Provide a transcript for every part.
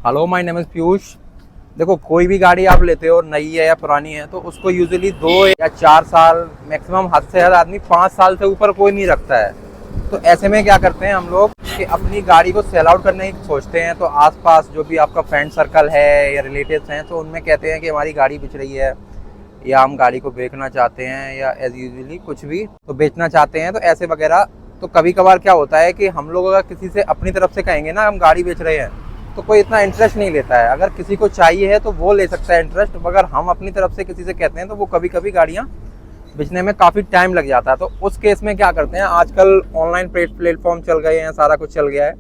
Hello, my name is Piyush. देखो, कोई भी गाड़ी आप लेते हो, नई है या पुरानी है, तो उसको यूजुअली 2 या 4 साल, मैक्सिमम हद से हद आदमी 5 साल से ऊपर कोई नहीं रखता है। तो ऐसे में क्या करते हैं हम लोग कि अपनी गाड़ी को सेल आउट करने की सोचते हैं। तो आसपास जो भी आपका फ्रेंड सर्कल है या रिलेटिव्स हैं, तो उनमें कहते हैं कि हमारी गाड़ी बिक रही है, या हम गाड़ी को बेचना चाहते हैं, या एज यूजुअली कुछ भी तो बेचना चाहते हैं, तो ऐसे वगैरह। तो कभी कभार क्या होता है कि हम लोग अगर किसी से अपनी तरफ से कहेंगे ना हम गाड़ी बेच रहे हैं, तो कोई इतना इंटरेस्ट नहीं लेता है। अगर किसी को चाहिए है तो वो ले सकता है इंटरेस्ट, मगर हम अपनी तरफ से किसी से कहते हैं तो वो कभी कभी गाड़ियाँ बेचने में काफ़ी टाइम लग जाता है। तो उस केस में क्या करते हैं, आजकल ऑनलाइन प्लेटफॉर्म चल गए हैं, सारा कुछ चल गया है।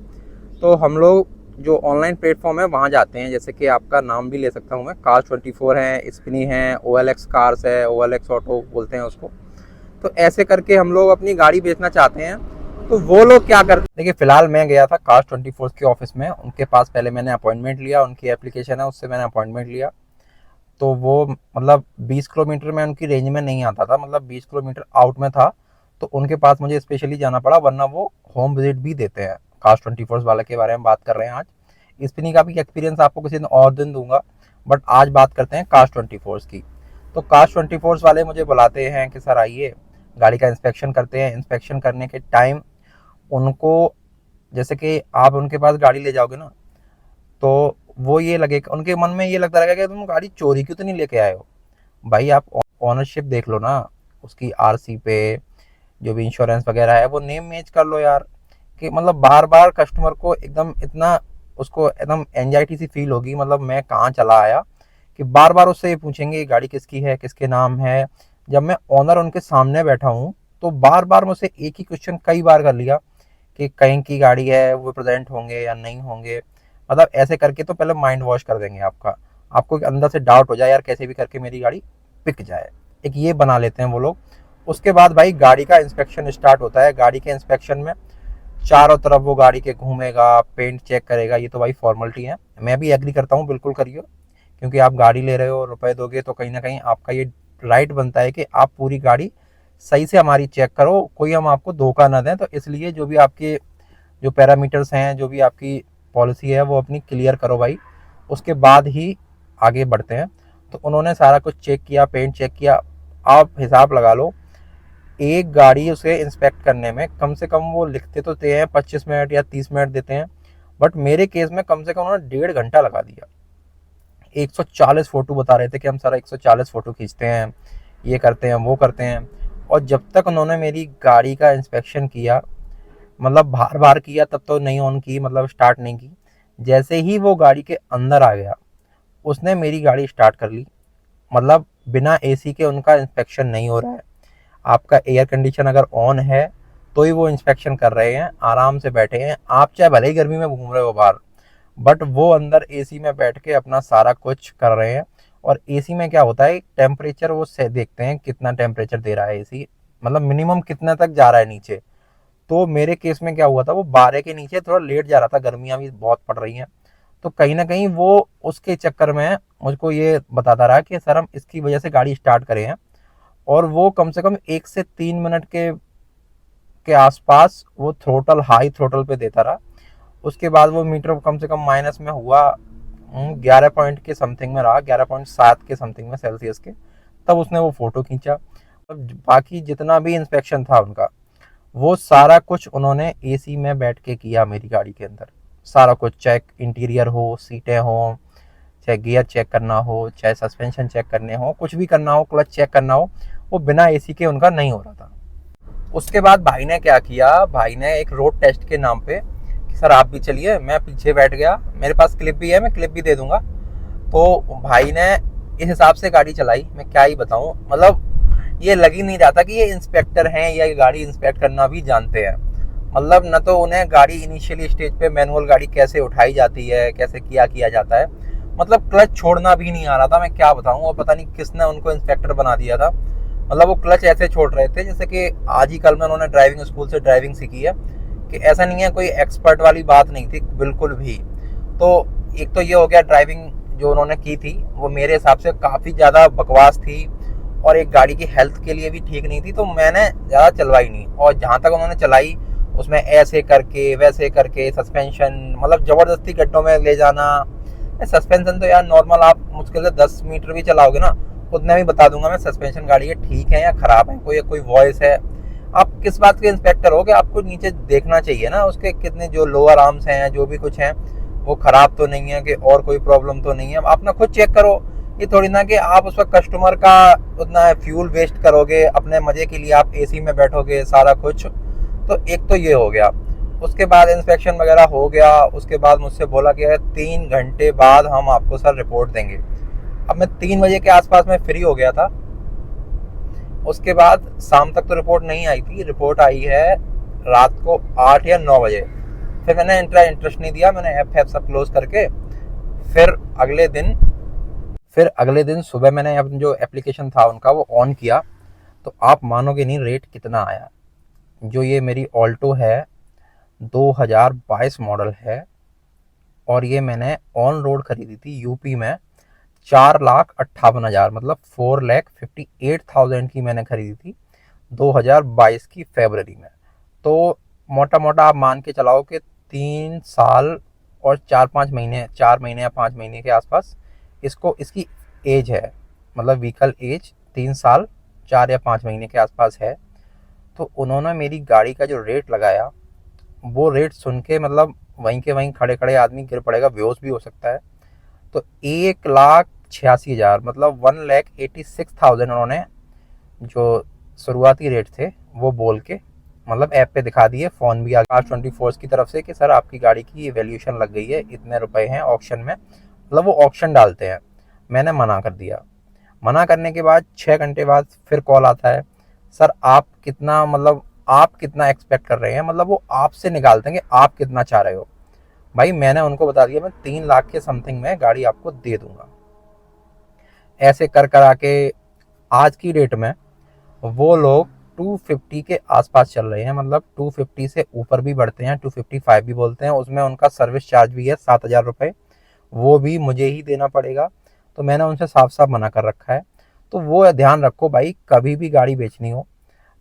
तो हम लोग जो ऑनलाइन प्लेटफॉर्म है वहाँ जाते हैं। जैसे कि आपका नाम भी ले सकता हूँ मैं, Cars24 है, स्पिनी है, OLX कार्स है, OLX ऑटो बोलते हैं उसको। तो ऐसे करके हम लोग अपनी गाड़ी बेचना चाहते हैं। तो वो लोग क्या करते हैं, देखिए फिलहाल मैं गया था Cars24 के ऑफिस में, उनके पास पहले मैंने अपॉइंटमेंट लिया, उनकी एप्लीकेशन है उससे मैंने अपॉइंटमेंट लिया। तो वो मतलब 20 किलोमीटर में उनकी रेंज में नहीं आता था, मतलब 20 किलोमीटर आउट में था। तो उनके पास मुझे स्पेशली जाना पड़ा, वरना वो होम विजिट भी देते हैं। Cars24 वाले के बारे में बात कर रहे हैं आज। स्पिनी का भी एक्सपीरियंस आपको किसी दिन और दिन दूंगा, बट आज बात करते हैं Cars24 की। तो Cars24 वाले मुझे बुलाते हैं कि सर आइए, गाड़ी का इंस्पेक्शन करते हैं। इंस्पेक्शन करने के टाइम उनको, जैसे कि आप उनके पास गाड़ी ले जाओगे ना, तो वो ये लगे, उनके मन में ये लगता रहेगा कि तुम गाड़ी चोरी क्यों तो नहीं लेके आए हो। भाई आप ऑनरशिप देख लो ना, उसकी आरसी पे जो भी इंश्योरेंस वगैरह है वो नेम मैच कर लो यार। कि मतलब बार बार कस्टमर को एकदम इतना, उसको एकदम एंजाइटी सी फील होगी, मतलब मैं कहाँ चला आया, कि बार बार उससे ये पूछेंगे गाड़ी किसकी है, किसके नाम है। जब मैं ऑनर उनके सामने बैठा हूँ तो बार बार मुझसे एक ही क्वेश्चन कई बार कर लिया कि कहीं की गाड़ी है, वो प्रेजेंट होंगे या नहीं होंगे। मतलब ऐसे करके तो पहले माइंड वॉश कर देंगे आपका, आपको अंदर से डाउट हो जाए यार कैसे भी करके मेरी गाड़ी पिक जाए, एक ये बना लेते हैं वो लोग। उसके बाद भाई गाड़ी का इंस्पेक्शन स्टार्ट होता है। गाड़ी के इंस्पेक्शन में चारों तरफ वो गाड़ी के घूमेगा, पेंट चेक करेगा। ये तो भाई फॉर्मेलिटी है, मैं भी एग्री करता हूँ, बिल्कुल करिए, क्योंकि आप गाड़ी ले रहे हो, रुपए दोगे, तो कहीं ना कहीं आपका ये राइट बनता है कि आप पूरी गाड़ी सही से हमारी चेक करो, कोई हम आपको धोखा ना दें। तो इसलिए जो भी आपके जो पैरामीटर्स हैं, जो भी आपकी पॉलिसी है, वो अपनी क्लियर करो भाई, उसके बाद ही आगे बढ़ते हैं। तो उन्होंने सारा कुछ चेक किया, पेंट चेक किया। आप हिसाब लगा लो, एक गाड़ी उसे इंस्पेक्ट करने में कम से कम वो लिखते तो थे 25 मिनट या 30 मिनट देते हैं, बट मेरे केस में कम से कम उन्होंने 1.5 घंटा लगा दिया। 140 फोटो बता रहे थे कि हम सारा 140 फोटो खींचते हैं, ये करते हैं, वो करते हैं। और जब तक उन्होंने मेरी गाड़ी का इंस्पेक्शन किया, मतलब बार बार किया, तब तो नहीं ऑन की, मतलब स्टार्ट नहीं की। जैसे ही वो गाड़ी के अंदर आ गया, उसने मेरी गाड़ी स्टार्ट कर ली। मतलब बिना एसी के उनका इंस्पेक्शन नहीं हो रहा है। आपका एयर कंडीशन अगर ऑन है तो ही वो इंस्पेक्शन कर रहे हैं, आराम से बैठे हैं। आप चाहे भले ही गर्मी में घूम रहे हो बाहर, बट वो अंदर एसी में बैठ के अपना सारा कुछ कर रहे हैं। और एसी में क्या होता है, टेम्परेचर वो से देखते हैं कितना टेम्परेचर दे रहा है एसी, मतलब मिनिमम कितना तक जा रहा है नीचे। तो मेरे केस में क्या हुआ था, वो 12 के नीचे थोड़ा लेट जा रहा था, गर्मियाँ भी बहुत पड़ रही हैं। तो कहीं ना कहीं वो उसके चक्कर में मुझको ये बताता रहा कि सर हम इसकी वजह से गाड़ी स्टार्ट करे हैं। और वो कम से कम 1 से 3 मिनट के आसपास वो थ्रोटल, हाई थ्रोटल पे देता रहा। उसके बाद वो मीटर कम से कम माइनस में हुआ, 11 पॉइंट के समथिंग में रहा, 11.7 के समथिंग में सेल्सियस के। तब उसने वो फोटो खींचा। तब बाकी जितना भी इंस्पेक्शन था उनका, वो सारा कुछ उन्होंने एसी में बैठ के किया मेरी गाड़ी के अंदर। सारा कुछ चेक, इंटीरियर हो, सीटें हो, चाहे गियर चेक करना हो, चाहे सस्पेंशन चेक करने हो, कुछ भी करना हो, क्लच चेक करना हो, वो बिना एसी के उनका नहीं हो रहा था। उसके बाद भाई ने क्या किया, भाई ने एक रोड टेस्ट के नाम पे, सर आप भी चलिए, मैं पीछे बैठ गया, मेरे पास क्लिप भी है, मैं क्लिप भी दे दूंगा। तो भाई ने इस हिसाब से गाड़ी चलाई, मैं क्या ही बताऊं। मतलब ये लग ही नहीं रहा था कि ये इंस्पेक्टर हैं या ये गाड़ी इंस्पेक्ट करना भी जानते हैं। मतलब न तो उन्हें गाड़ी इनिशियली स्टेज पे मैनुअल गाड़ी कैसे उठाई जाती है, कैसे किया जाता है, मतलब क्लच छोड़ना भी नहीं आ रहा था, मैं क्या बताऊं। और पता नहीं किसने उनको इंस्पेक्टर बना दिया था। मतलब वो क्लच ऐसे छोड़ रहे थे जैसे कि आज ही कल में उन्होंने ड्राइविंग स्कूल से ड्राइविंग सीखी है, कि ऐसा नहीं है, कोई एक्सपर्ट वाली बात नहीं थी बिल्कुल भी। तो एक तो ये हो गया, ड्राइविंग जो उन्होंने की थी वो मेरे हिसाब से काफ़ी ज़्यादा बकवास थी, और एक गाड़ी की हेल्थ के लिए भी ठीक नहीं थी। तो मैंने ज़्यादा चलवाई नहीं, और जहाँ तक उन्होंने चलाई उसमें ऐसे करके वैसे करके सस्पेंशन, मतलब ज़बरदस्ती गड्ढों में ले जाना, सस्पेंशन तो यार नॉर्मल आप मुश्किल से 10 मीटर भी चलाओगे ना, उतने भी बता दूंगा मैं सस्पेंशन गाड़ी के ठीक है या खराब है, कोई वॉइस है। आप किस बात के इंस्पेक्टर हो कि आपको नीचे देखना चाहिए ना उसके कितने जो लोअर आर्म्स हैं, जो भी कुछ हैं वो खराब तो नहीं है कि और कोई प्रॉब्लम तो नहीं है। आप ना खुद चेक करो। ये थोड़ी ना कि आप उस वक्त कस्टमर का उतना फ्यूल वेस्ट करोगे, अपने मजे के लिए आप एसी में बैठोगे सारा कुछ। तो एक तो ये हो गया। उसके बाद इंस्पेक्शन वगैरह हो गया, उसके बाद मुझसे बोला गया है 3 घंटे बाद हम आपको सर रिपोर्ट देंगे। अब मैं 3 बजे के आसपास में फ्री हो गया था। उसके बाद शाम तक तो रिपोर्ट नहीं आई थी, रिपोर्ट आई है रात को 8 या 9 बजे। फिर मैंने इंटरेस्ट नहीं दिया, मैंने ऐप सब क्लोज करके फिर अगले दिन सुबह मैंने अपना जो एप्लीकेशन था उनका वो ऑन किया। तो आप मानोगे नहीं रेट कितना आया। जो ये मेरी ऑल्टो है 2022 मॉडल है और ये मैंने ऑन रोड खरीदी थी यूपी में 4,58,000 मतलब 4,58,000 की मैंने खरीदी थी 2022 की फरवरी में। तो मोटा मोटा आप मान के चलाओ कि 3 साल और 4 महीने या 5 महीने के आसपास इसकी एज है, मतलब व्हीकल एज 3 साल 4 या 5 महीने के आसपास है। तो उन्होंने मेरी गाड़ी का जो रेट लगाया वो रेट सुन के मतलब वहीं के वहीं खड़े खड़े आदमी गिर पड़ेगा, बेहोश भी हो सकता है। तो 1,86,000 मतलब 1,86,000 उन्होंने जो शुरुआती रेट थे वो बोल के मतलब ऐप पे दिखा दिए। फ़ोन भी आ गया Cars24 की तरफ से कि सर आपकी गाड़ी की वैल्यूएशन लग गई है, इतने रुपए हैं ऑक्शन में, मतलब वो ऑक्शन डालते हैं। मैंने मना कर दिया। मना करने के बाद 6 घंटे बाद फिर कॉल आता है, सर आप कितना एक्सपेक्ट कर रहे हैं, मतलब वो आपसे निकालते हैं कि आप कितना चाह रहे हो। भाई मैंने उनको बता दिया मैं 3 लाख के समथिंग में गाड़ी आपको दे दूंगा। ऐसे कर करा के आज की डेट में वो लोग 250 के आसपास चल रहे हैं, मतलब 250 से ऊपर भी बढ़ते हैं, 255 भी बोलते हैं। उसमें उनका सर्विस चार्ज भी है 7,000 रुपये, वो भी मुझे ही देना पड़ेगा। तो मैंने उनसे साफ साफ मना कर रखा है। तो वो ध्यान रखो भाई, कभी भी गाड़ी बेचनी हो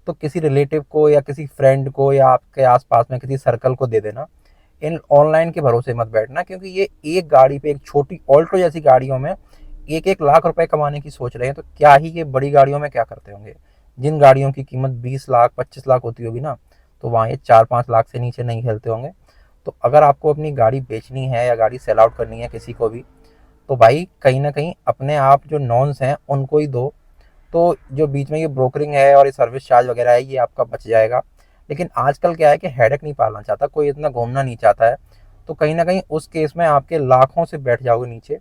तो किसी रिलेटिव को या किसी फ्रेंड को या आपके आसपास में किसी सर्कल को दे देना। इन ऑनलाइन के भरोसे मत बैठना, क्योंकि ये एक गाड़ी पे, एक छोटी ऑल्टो जैसी गाड़ियों में 1-1 लाख रुपए कमाने की सोच रहे हैं, तो क्या ही ये बड़ी गाड़ियों में क्या करते होंगे। जिन गाड़ियों की कीमत 20 लाख 25 लाख होती होगी ना, तो वहाँ ये 4-5 लाख से नीचे नहीं खेलते होंगे। तो अगर आपको अपनी गाड़ी बेचनी है या गाड़ी सेल आउट करनी है किसी को भी, तो भाई कहीं ना कहीं अपने आप जो नॉन्स हैं उनको ही दो। तो जो बीच में ये ब्रोकरिंग है और ये सर्विस चार्ज वगैरह है ये आपका बच जाएगा। लेकिन आजकल क्या है कि हेडेक नहीं पालना चाहता कोई, इतना घूमना नहीं चाहता है। तो कहीं ना कहीं उस केस में आपके लाखों से बैठ जाओगे नीचे।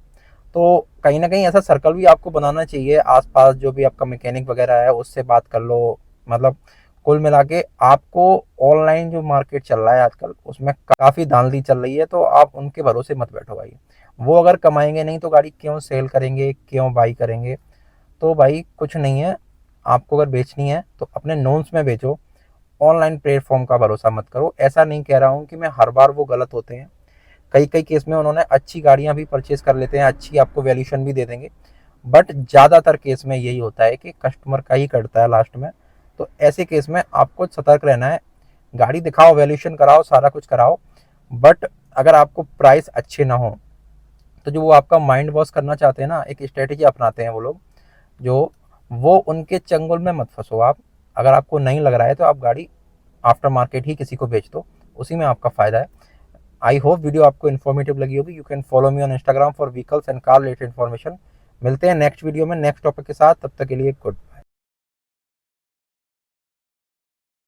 तो कहीं ना कहीं ऐसा सर्कल भी आपको बनाना चाहिए आसपास, जो भी आपका मैकेनिक वगैरह है उससे बात कर लो। मतलब कुल मिला के आपको ऑनलाइन जो मार्केट चल रहा है आजकल उसमें काफ़ी धांधली चल रही है, तो आप उनके भरोसे मत बैठो भाई। वो अगर कमाएंगे नहीं तो गाड़ी क्यों सेल करेंगे, क्यों बाई करेंगे। तो भाई कुछ नहीं है, आपको अगर बेचनी है तो अपने नोन्स में बेचो, ऑनलाइन प्लेटफॉर्म का भरोसा मत करो। ऐसा नहीं कह रहा हूँ कि मैं हर बार वो गलत होते हैं, कई कई केस में उन्होंने अच्छी गाड़ियाँ भी परचेज कर लेते हैं, अच्छी आपको वैल्यूशन भी दे देंगे। बट ज़्यादातर केस में यही होता है कि कस्टमर का ही कटता है लास्ट में। तो ऐसे केस में आपको सतर्क रहना है। गाड़ी दिखाओ, वैल्यूशन कराओ, सारा कुछ कराओ, बट अगर आपको प्राइस अच्छे ना हो तो जो वो आपका माइंड वॉश करना चाहते हैं ना, एक स्ट्रेटेजी अपनाते हैं वो लोग, जो वो उनके चंगुल में मत फंसो आप। अगर आपको नहीं लग रहा है तो आप गाड़ी आफ्टर मार्केट ही किसी को बेच दो, उसी में आपका फ़ायदा है। आई होप वीडियो आपको इन्फॉर्मेटिव लगी होगी। You can follow me on Instagram for vehicles and car related information. मिलते हैं नेक्स्ट वीडियो में नेक्स्ट टॉपिक के साथ, तब तक के लिए गुड।